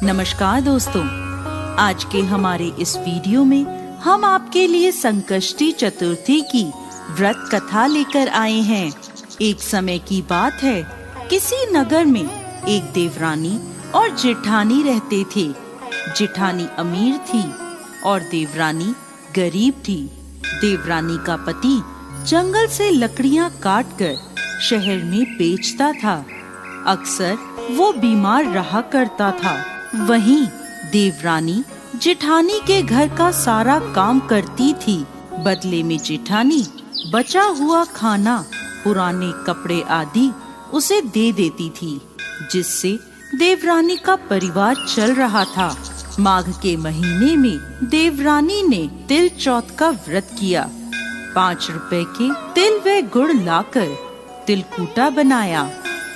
नमस्कार दोस्तों, आज के हमारे इस वीडियो में हम आपके लिए संकष्टी चतुर्थी की व्रत कथा लेकर आए हैं। एक समय की बात है, किसी नगर में एक देवरानी और जेठानी रहते थे। जेठानी अमीर थी और देवरानी गरीब थी। देवरानी का पति जंगल से लकड़ियां काटकर शहर में बेचता था। अक्सर वो बीमार रहा करता था। वहीं देवरानी जेठानी के घर का सारा काम करती थी। बदले में जेठानी बचा हुआ खाना, पुराने कपड़े आदि उसे दे देती थी, जिससे देवरानी का परिवार चल रहा था। माघ के महीने में देवरानी ने तिल चौथ का व्रत किया। 5 रुपए के तिल व गुड़ लाकर तिलकूटा बनाया।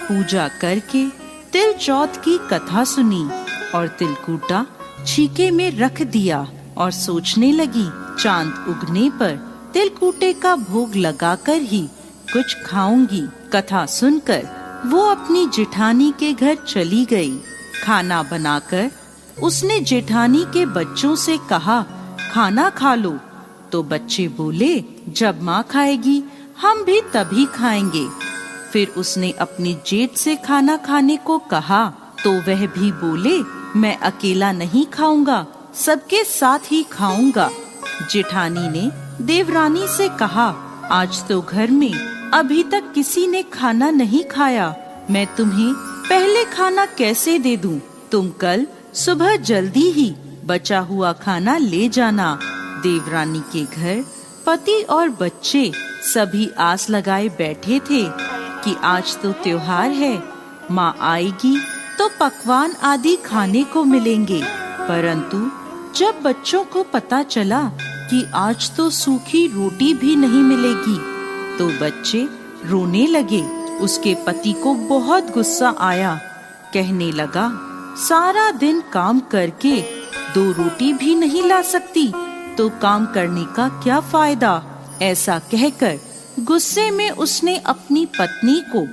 पूजा करके तिल चौथ की कथा सुनी और तिलकूटा छीके में रख दिया और सोचने लगी, चांद उगने पर तिलकूटे का भोग लगाकर ही कुछ खाऊंगी। कथा सुनकर वो अपनी जेठानी के घर चली गई। खाना बनाकर उसने जेठानी के बच्चों से कहा, खाना खा लो। तो बच्चे बोले, जब माँ खाएगी हम भी तभी खाएंगे। फिर उसने अपनी जेठ से खाना खाने को कहा तो वह भी बोले, मैं अकेला नहीं खाऊंगा, सबके साथ ही खाऊंगा। जेठानी ने देवरानी से कहा, आज तो घर में अभी तक किसी ने खाना नहीं खाया, मैं तुम्हें पहले खाना कैसे दे दूं? तुम कल सुबह जल्दी ही बचा हुआ खाना ले जाना। देवरानी के घर पति और बच्चे सभी आस लगाए बैठे थे कि आज तो त्योहार है, माँ आएगी तो पकवान आदि खाने को मिलेंगे। परंतु जब बच्चों को पता चला कि आज तो सूखी रोटी भी नहीं मिलेगी, तो बच्चे रोने लगे। उसके पति को बहुत गुस्सा आया। कहने लगा, सारा दिन काम करके 2 रोटी भी नहीं ला सकती तो काम करने का क्या फायदा? ऐसा कहकर गुस्से में उसने अपनी पत्नी को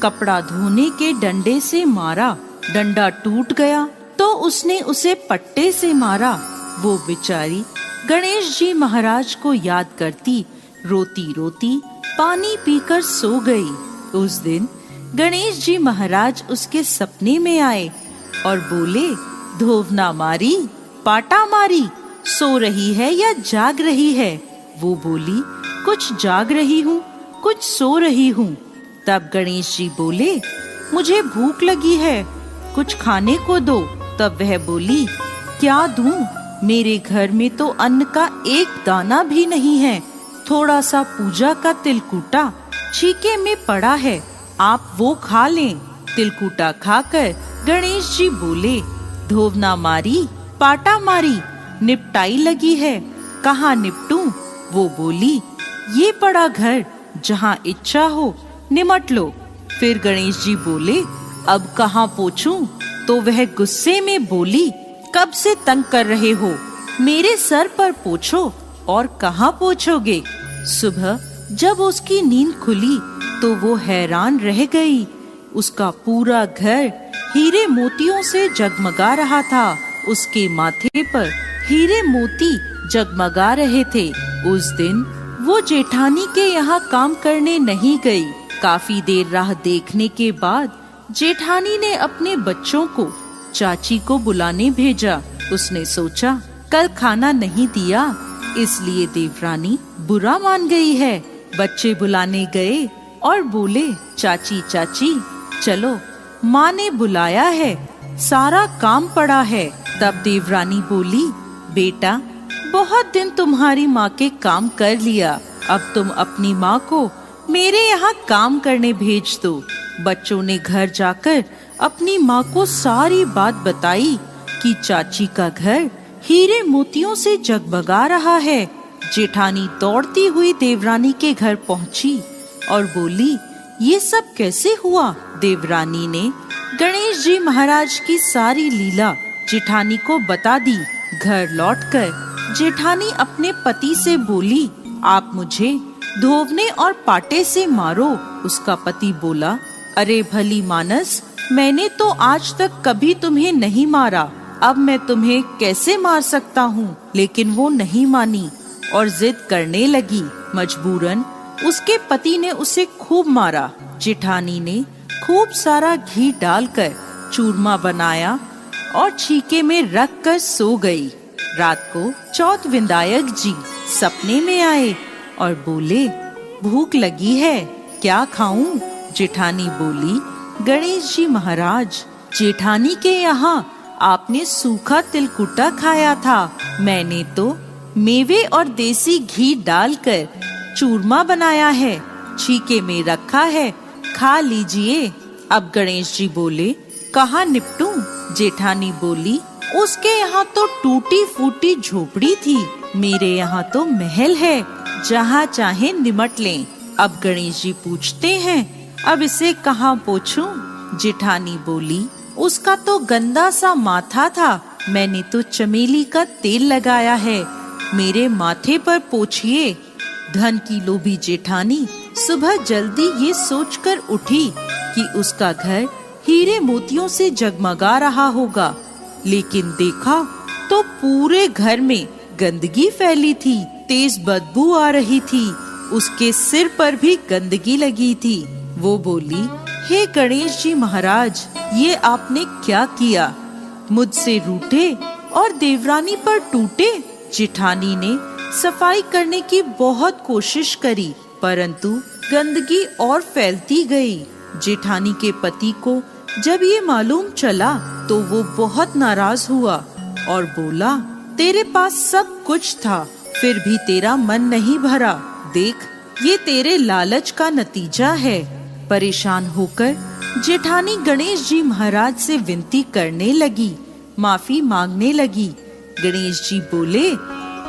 कपड़ा धोने के डंडे से मारा। डंडा टूट गया तो उसने उसे पट्टे से मारा। वो बेचारी गणेश जी महाराज को याद करती रोती रोती पानी पीकर सो गई। उस दिन गणेश जी महाराज उसके सपने में आए और बोले, धोवना मारी, पाटा मारी, सो रही है या जाग रही है? वो बोली, कुछ जाग रही हूँ, कुछ सो रही हूँ। तब गणेश जी बोले, मुझे भूख लगी है, कुछ खाने को दो। तब वह बोली, क्या दूं? मेरे घर में तो अन्न का एक दाना भी नहीं है। थोड़ा सा पूजा का तिलकूटा छीके में पड़ा है, आप वो खा लें। तिलकूटा खाकर गणेश जी बोले, धोवना मारी, पाटा मारी, निपटाई लगी है, कहाँ निपटूं? वो बोली, ये पड़ा घर, जहाँ इच्छा हो निमट लो। फिर गणेश जी बोले, अब कहाँ पोछूं? तो वह गुस्से में बोली, कब से तंग कर रहे हो? मेरे सर पर पोछो और कहाँ पोछोगे? सुबह जब उसकी नींद खुली तो वो हैरान रह गई। उसका पूरा घर हीरे मोतियों से जगमगा रहा था। उसके माथे पर हीरे मोती जगमगा रहे थे। उस दिन वो जेठानी के यहाँ काम करने नहीं गई। काफी देर राह देखने के बाद जेठानी ने अपने बच्चों को चाची को बुलाने भेजा। उसने सोचा, कल खाना नहीं दिया इसलिए देवरानी बुरा मान गई है। बच्चे बुलाने गए और बोले, चाची चाची चलो, माँ ने बुलाया है, सारा काम पड़ा है। तब देवरानी बोली, बेटा बहुत दिन तुम्हारी माँ के काम कर लिया, अब तुम अपनी माँ को मेरे यहाँ काम करने भेज दो। बच्चों ने घर जाकर अपनी माँ को सारी बात बताई कि चाची का घर हीरे मोतियों से जगमगा रहा है। जेठानी दौड़ती हुई देवरानी के घर पहुँची और बोली, ये सब कैसे हुआ? देवरानी ने गणेश जी महाराज की सारी लीला जेठानी को बता दी। घर लौटकर जेठानी अपने पति से बोली, आप मुझे धोवने और पाटे से मारो। उसका पति बोला, अरे भली मानस, मैंने तो आज तक कभी तुम्हें नहीं मारा, अब मैं तुम्हें कैसे मार सकता हूँ। लेकिन वो नहीं मानी और जिद करने लगी। मजबूरन उसके पति ने उसे खूब मारा। जेठानी ने खूब सारा घी डालकर चूरमा बनाया और छीके में रख कर सो गई। रात को चौथ विनायक जी सपने में आए और बोले, भूख लगी है, क्या खाऊं? जेठानी बोली, गणेश जी महाराज, जेठानी के यहाँ आपने सूखा तिलकुटा खाया था। मैंने तो मेवे और देसी घी डालकर चूरमा बनाया है, छीके में रखा है, खा लीजिए। अब गणेश जी बोले, कहाँ निपटूं? जेठानी बोली, उसके यहाँ तो टूटी फूटी झोपड़ी थी, मेरे यहाँ तो महल है, जहाँ चाहे निमट लें। अब गणेश जी पूछते हैं, अब इसे कहाँ पोछूं? जेठानी बोली, उसका तो गंदा सा माथा था, मैंने तो चमेली का तेल लगाया है, मेरे माथे पर पोछिए। धन की लोभी जेठानी सुबह जल्दी ये सोचकर उठी कि उसका घर हीरे मोतियों से जगमगा रहा होगा, लेकिन देखा तो पूरे घर में गंदगी फैली थी, तेज बदबू आ रही थी, उसके सिर पर भी गंदगी लगी थी। वो बोली, हे गणेश जी महाराज, ये आपने क्या किया? मुझसे रूठे और देवरानी पर टूटे। जेठानी ने सफाई करने की बहुत कोशिश करी, परंतु गंदगी और फैलती गई। जेठानी के पति को जब ये मालूम चला तो वो बहुत नाराज हुआ और बोला, तेरे पास सब कुछ था, फिर भी तेरा मन नहीं भरा, देख ये तेरे लालच का नतीजा है। परेशान होकर जेठानी गणेश जी महाराज से विनती करने लगी, माफी मांगने लगी। गणेश जी बोले,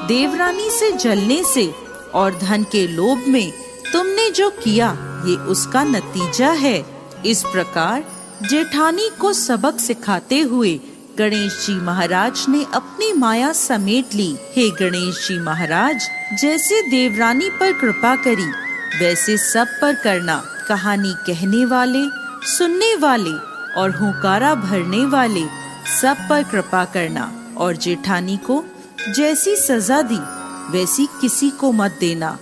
देवरानी से जलने से और धन के लोभ में तुमने जो किया ये उसका नतीजा है। इस प्रकार जेठानी को सबक सिखाते हुए गणेश जी महाराज ने अपनी माया समेट ली। हे गणेश जी महाराज, जैसे देवरानी पर कृपा करी वैसे सब पर करना। कहानी कहने वाले, सुनने वाले और हुंकारा भरने वाले सब पर कृपा करना, और जेठानी को जैसी सजा दी वैसी किसी को मत देना।